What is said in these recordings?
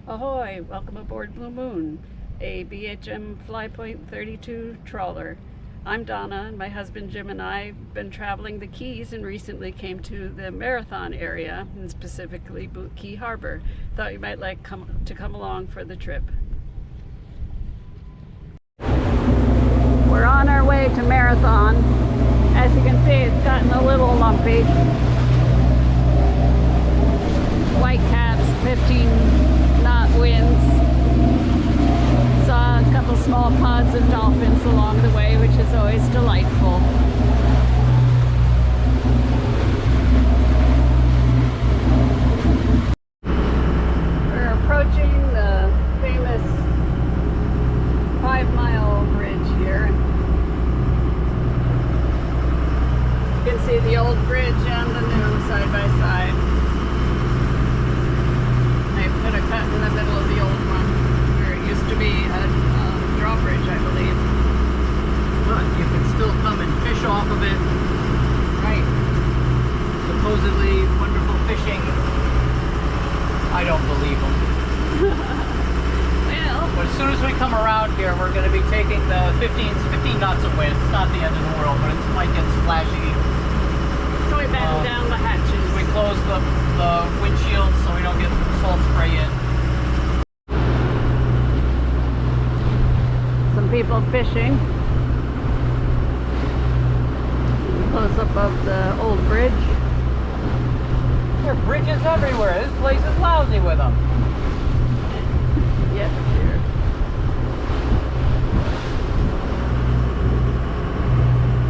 Ahoy! Welcome aboard Blue Moon, a BHM Flypoint 32 trawler. I'm Donna, and my husband Jim and I have been traveling the Keys and recently came to the Marathon area, and specifically Boot Key Harbor. Thought you might like to come along for the trip. We're on our way to Marathon. As you can see, it's gotten a little lumpy. White caps, 15-knot winds. Saw a couple small pods of dolphins along the way, which is always delightful. We're approaching the famous 5-mile bridge here. You can see the old bridge and the new side by side. Put a cut in the middle of the old one where it used to be a drawbridge, I believe. But you can still come and fish off of it. Right. Supposedly wonderful fishing. I don't believe them. Well, But as soon as we come around here, we're going to be taking the 15 knots of wind. It's not the end of the world, but it might get splashy. so we batten down the hatches. We close the windshield so we don't get salt spray in. Some people fishing. Close up of the old bridge. There are bridges everywhere. This place is lousy with them. Yes, dear.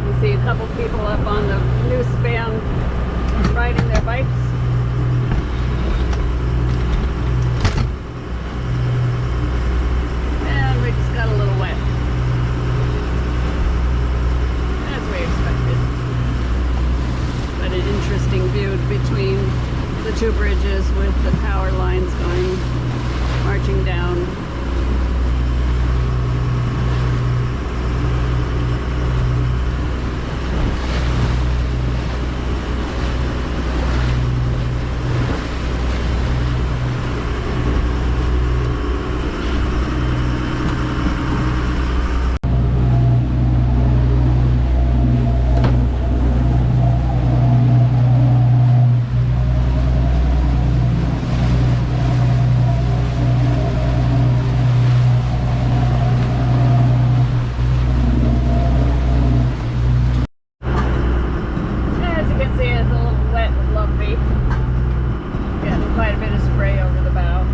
You see a couple people up on the new span riding their bikes. And we just got a little wet. As we expected. But an interesting view between the two bridges with the power lines going, marching down. Quite a bit of spray over the bow.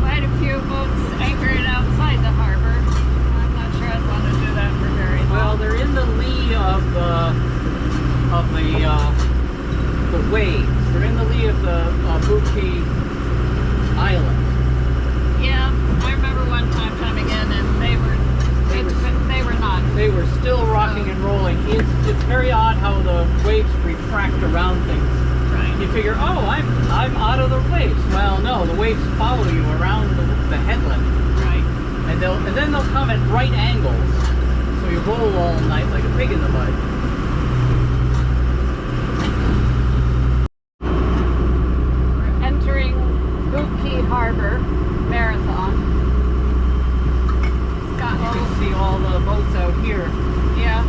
Quite a few boats anchored outside the harbor. I'm not sure I'd want to do that for very long. Well, they're in the lee of the waves. They're in the lee of the Boot Key Island. Yeah, I remember one time again, and they were not. They were still rocking and rolling. It's very odd how the waves refract around things. Right. You figure, oh, I'm out of the waves. Well, no, the waves follow you around the headland. Right. And then they'll come at right angles, so you roll all night like a pig in the mud. We're entering Boot Key Harbor Marathon. You can see all the boats out here. Yeah.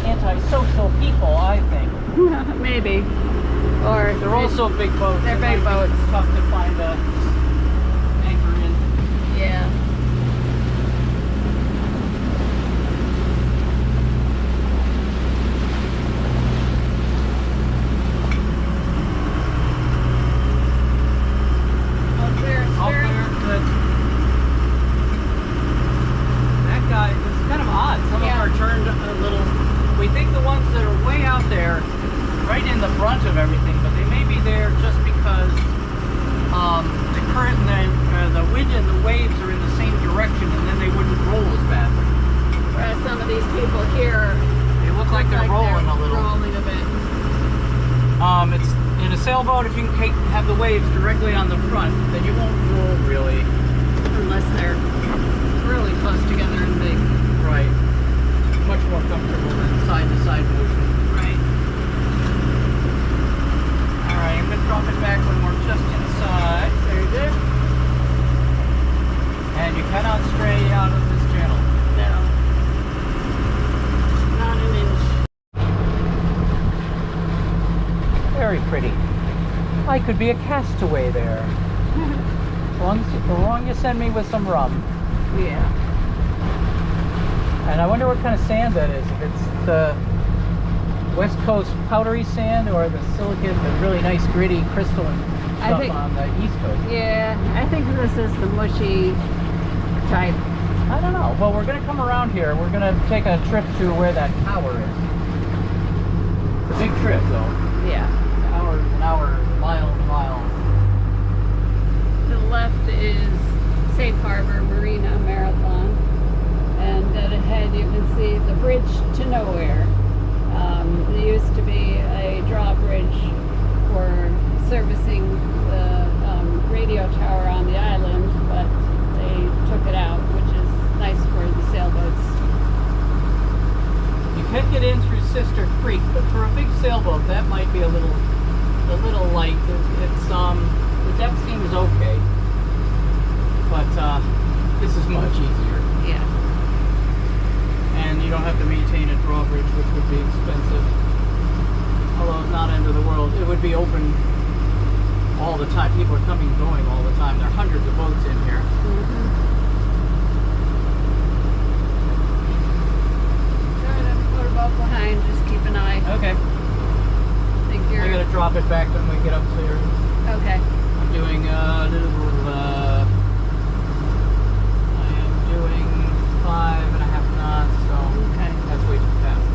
Antisocial people, I think. Maybe. Or They're also big boats. They're It big might be boats. tough to find a anchor in. yeah. Out there, good. That guy, it's kind of odd. Some Yeah. of them are turned a little. We think the ones that are way out there, right in the brunt of everything, but they may be there just because the the waves directly on the front, then you won't roll really. Unless they're really close together and big. Right. Much more comfortable than side-to-side motion. Right. Alright, I'm going to drop it back when we're just inside. Very good. And you cannot stray out of this channel. No. Not an inch. Very pretty. I could be a castaway there. The wrong you send me with some rum. Yeah. And I wonder what kind of sand that is. If it's the West Coast powdery sand or the silicate, the really nice gritty crystalline stuff on the East Coast. Yeah, I think this is the mushy type. I don't know. Well, we're going to come around here. We're going to take a trip to where that tower is. It's a big trip, though. Yeah. Hours and hours, miles and miles. To the left is Safe Harbor Marina Marathon. And dead ahead you can see the bridge to nowhere. There used to be a drawbridge for servicing the radio tower on the island, but they took it out, which is nice for the sailboats. You can get in through Sister Creek, but for a big sailboat, that might be a little light. It's the depth seems okay, but this is much easier. Yeah. And you don't have to maintain a drawbridge, which would be expensive. Although it's not end of the world, it would be open all the time. People are coming and going all the time. There are hundreds of boats in here. Got a motorboat behind, just keep an eye. Okay. Think you're... I gotta drop it back when we get up there. Okay. I'm doing I am doing 5.5 knots, so Okay. that's way too fast.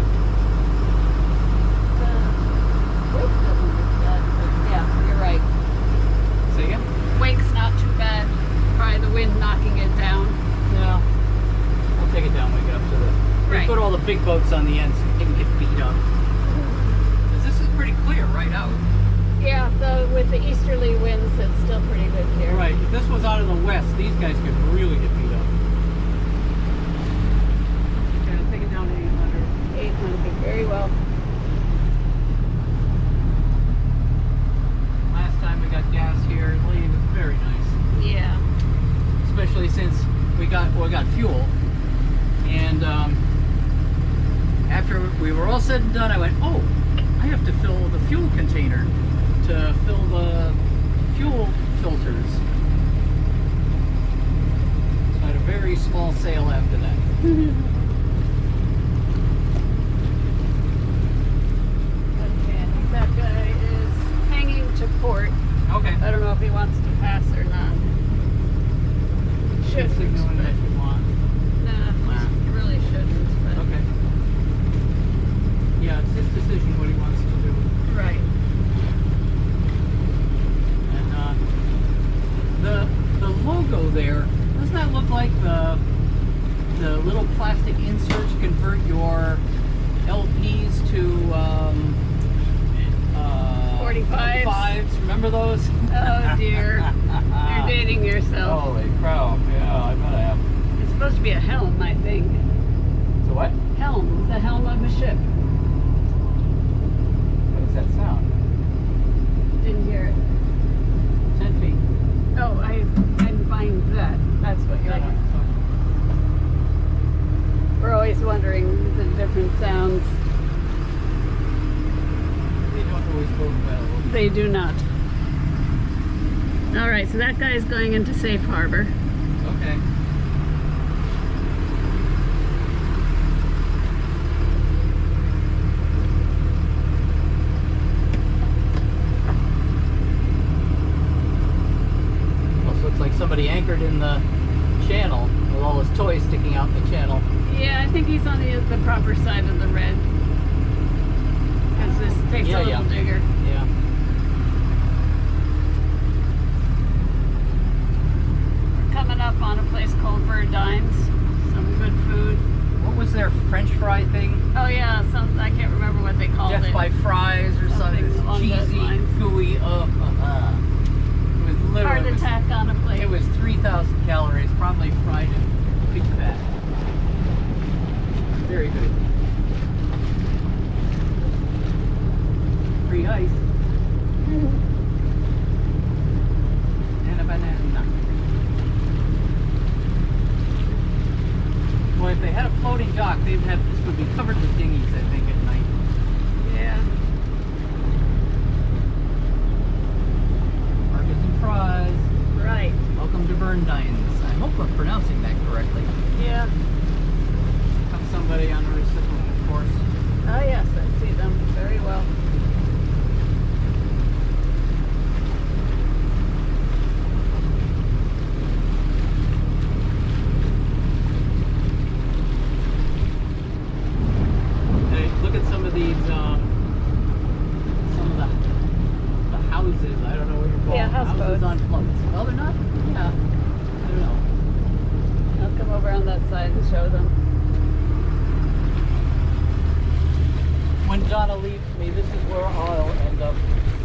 Wake doesn't look bad, but yeah, you're right. Say again? Wake's not too bad. Probably the wind knocking it down. No. I'll take it down when we get up to the... Right. We put all the big boats on the ends so they can get beat up. 'Cause this is pretty clear right out. Yeah, with the easterly winds, it's still pretty good here. Right. If this was out of the west, these guys could really get beat up. Okay, I'll take it down to 800. 800, very well. Last time we got gas here, the lady was very nice. Yeah. Especially since we got fuel. And after we were all said and done, I went, oh, I have to fill the fuel container to fill the fuel filters. So I had a very small sale after that. Okay, I think that guy is hanging to port. Okay. I don't know if he wants to pass or not. Should Signal it if you want. Nah, he really shouldn't. But Okay. Yeah, it's his decision what he wants to do. right. And the logo there, doesn't that look like the little plastic inserts convert your LPs to 45s. 45s? Remember those? Oh dear. You're dating yourself. Holy crow! Yeah, I bet I am. It's supposed to be a helm, I think. So what? Helm, the helm of a ship. What does that sound? Didn't hear it. 10 feet. Oh, I'm buying that. That's what you're like. We're always wondering the different sounds. They don't always go well. They do not. All right, so that guy is going into Safe Harbor. Okay. Almost looks like somebody anchored in the channel with all his toys sticking out in the channel. Yeah, I think he's on the proper side of the red. Because this takes a little digger. Yeah. We're coming up on a place called Verdine's. Some good food. What was their French fry thing? Oh yeah, I can't remember what they called Death it. by fries or Something something. along those Cheesy, lines. gooey. 3,000 calories, probably fried in pig fat. Very good. Free ice. And a banana. Well, if they had a floating dock, they'd have, this would be covered with dinghies, I think, at night. Yeah. Burgers and fries. Right. Welcome to Burndines. I hope I'm pronouncing that correctly. Yeah. Come somebody on a reciprocal course. Oh yes, I see them very well. Hey, look at some of these, some of the houses. I don't know what you're calling Yeah, them. houseboats. Houses on floats. Well, they're not. Yeah. I don't know. I'll come over on that side and show them. When Donna leaves me, this is where I'll end up.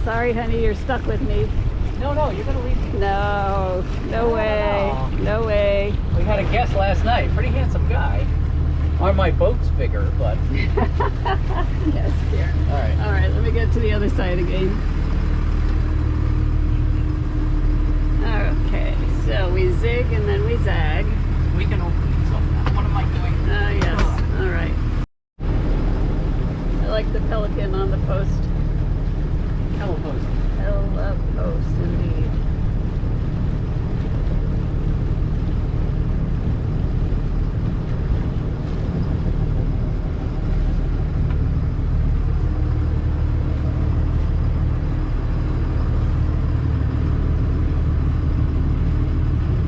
Sorry, honey, you're stuck with me. No, you're gonna leave me. No, no way, Aw. no way. We had a guest last night. Pretty handsome guy. Or my boat's bigger, but Yes, dear. all right. All right, let me get to the other side again. Okay, so we zig and then we zag. We can open these up now. What am I doing? Yes, all right. I like the pelican on the post. Telepost. Hella post, indeed.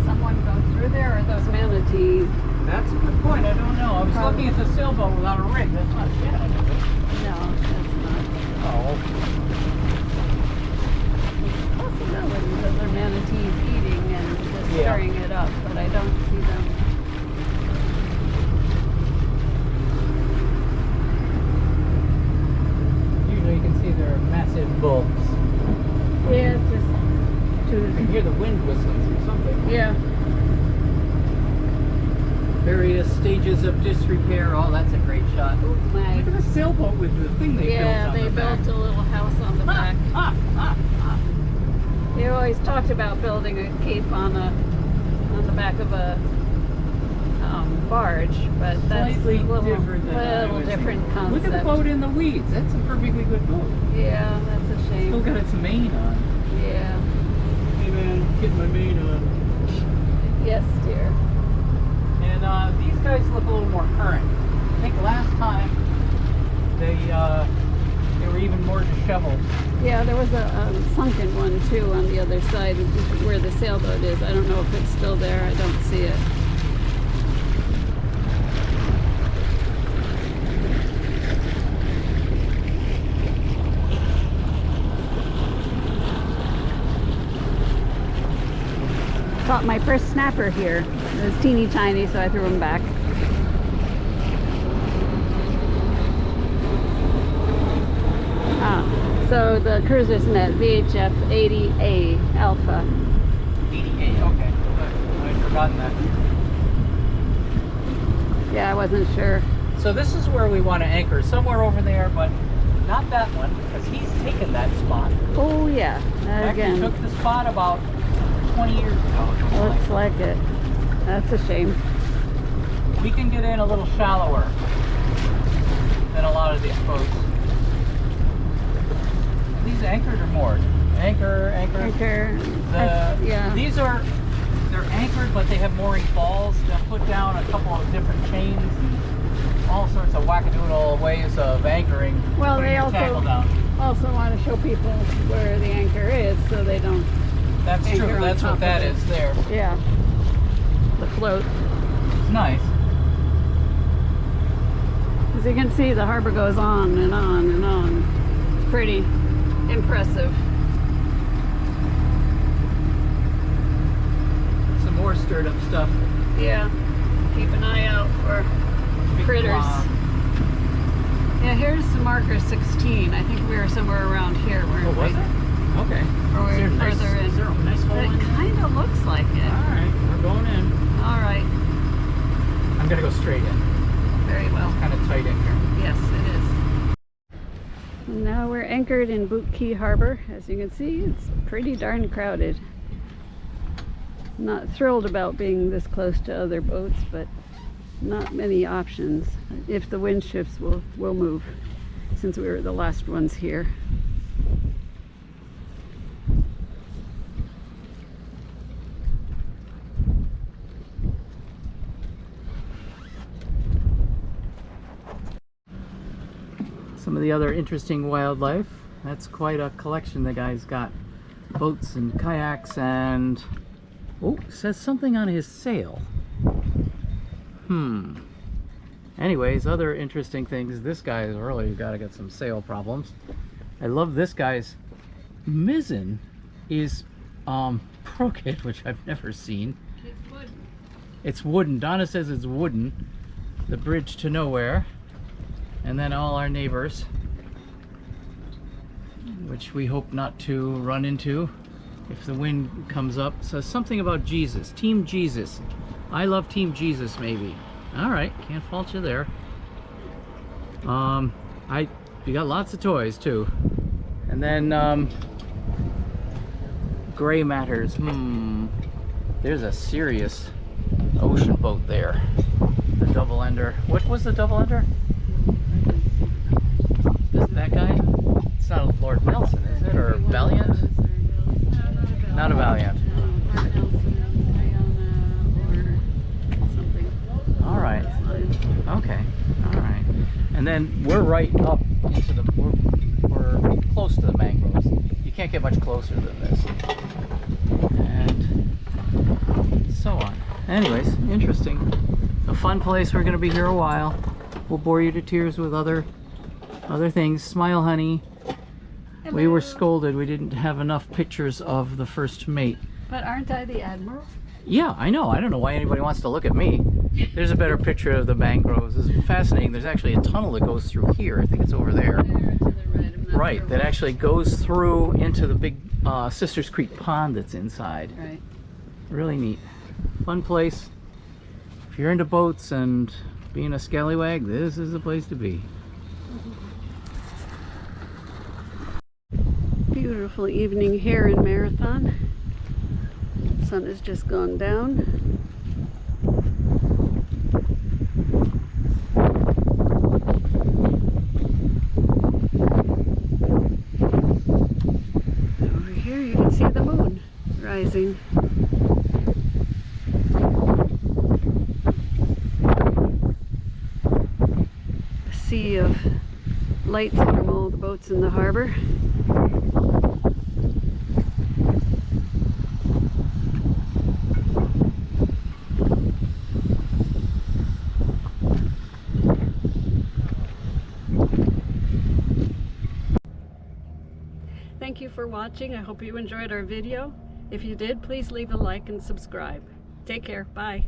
Someone go through there, or those manatees? That's a good point. I don't know. I was Probably. looking at the sailboat without a rig. That's not shit. No, that's not. Oh. Possibility that they're manatees eating and just Yeah. stirring it up, but I don't see them. Usually you can see they're massive bulbs. Yeah, it's just You can hear the wind whistling through something. yeah. Various stages of disrepair. Oh, that's a great shot. Oh my. Look at the sailboat with the thing they Yeah, built on they the built back. a little house on the back. They always talked about building a cape on the back of a barge, but that's Slightly a little different than I little was different thinking. concept. Look at the boat in the weeds. That's a perfectly good boat. Yeah, that's a Still shame. got its main on. Yeah. Hey man, get my main on. Yes, dear. And these guys look a little more current. I think last time they were even more disheveled. Yeah, there was a sunken one too on the other side where the sailboat is. I don't know if it's still there. I don't see it. Caught my first snapper here. It was teeny tiny, so I threw him back. So the cruiser's net VHF 80A Alpha. 88, okay. I'd forgotten that. Yeah, I wasn't sure. So this is where we want to anchor, somewhere over there, but not that one, because he's taken that spot. Oh yeah, Actually again, took the spot about 20 years ago. or something looks like like it. That's a shame. that. We can get in a little shallower than a lot of these boats. Are these anchored or moored? Anchor. Anchor. Yeah. These they're anchored, but they have mooring balls. They'll put down a couple of different chains and all sorts of wackadoodle ways of anchoring. Well, putting they your tackle down. also want to show people where the anchor is, so they don't. That's anchor true. on That's top what that of it. is there. Yeah. The float. It's nice. As you can see, the harbor goes on and on and on. It's pretty impressive. Some more stirred up stuff. Yeah. Keep an eye out for Big critters. blob. Yeah, here's the marker 16. I think we were somewhere around here. We're Oh, was it? Okay. Or Is there we're a nice, further in. is there a nice hole It in there? kind of looks like it. All right. anchored in Boot Key Harbor. As you can see, it's pretty darn crowded. Not thrilled about being this close to other boats, but not many options. If the wind shifts, we'll move, since we were the last ones here. Some of the other interesting wildlife. That's quite a collection the guy's got. Boats and kayaks and... oh, says something on his sail. Anyways, other interesting things. This guy's really got to get some sail problems. I love this guy's mizzen is crooked, which I've never seen. It's wooden. It's wooden. Donna says it's wooden. The bridge to nowhere. And then all our neighbors, which we hope not to run into if the wind comes up. Says something about Jesus. Team Jesus. I love Team Jesus, maybe. All right, can't fault you there. We got lots of toys too. And then gray matters. There's a serious ocean boat there. The double ender. What was the double ender? Is that guy? It's not a Lord Nelson, is it? Or Valiant? Not a Valiant. All right. Okay. All right. And then we're right up into the. We're close to the mangroves. You can't get much closer than this. And so on. Anyways, interesting. A fun place. We're going to be here a while. We'll bore you to tears with other things. Smile, honey. Hello. We were scolded. We didn't have enough pictures of the first mate. But aren't I the admiral? Yeah, I know. I don't know why anybody wants to look at me. There's a better picture of the mangroves. This is fascinating. There's actually a tunnel that goes through here. I think it's over there. There to the right. I'm not Right, sure that which. actually goes through into the big Sisters Creek pond that's inside. Right. Really neat. Fun place. If you're into boats and being a scallywag, this is the place to be. Beautiful evening here in Marathon. Sun has just gone down. Over here you can see the moon rising. A sea of lights from all the boats in the harbor. Thank you for watching. I hope you enjoyed our video. If you did, please leave a like and subscribe. Take care. Bye.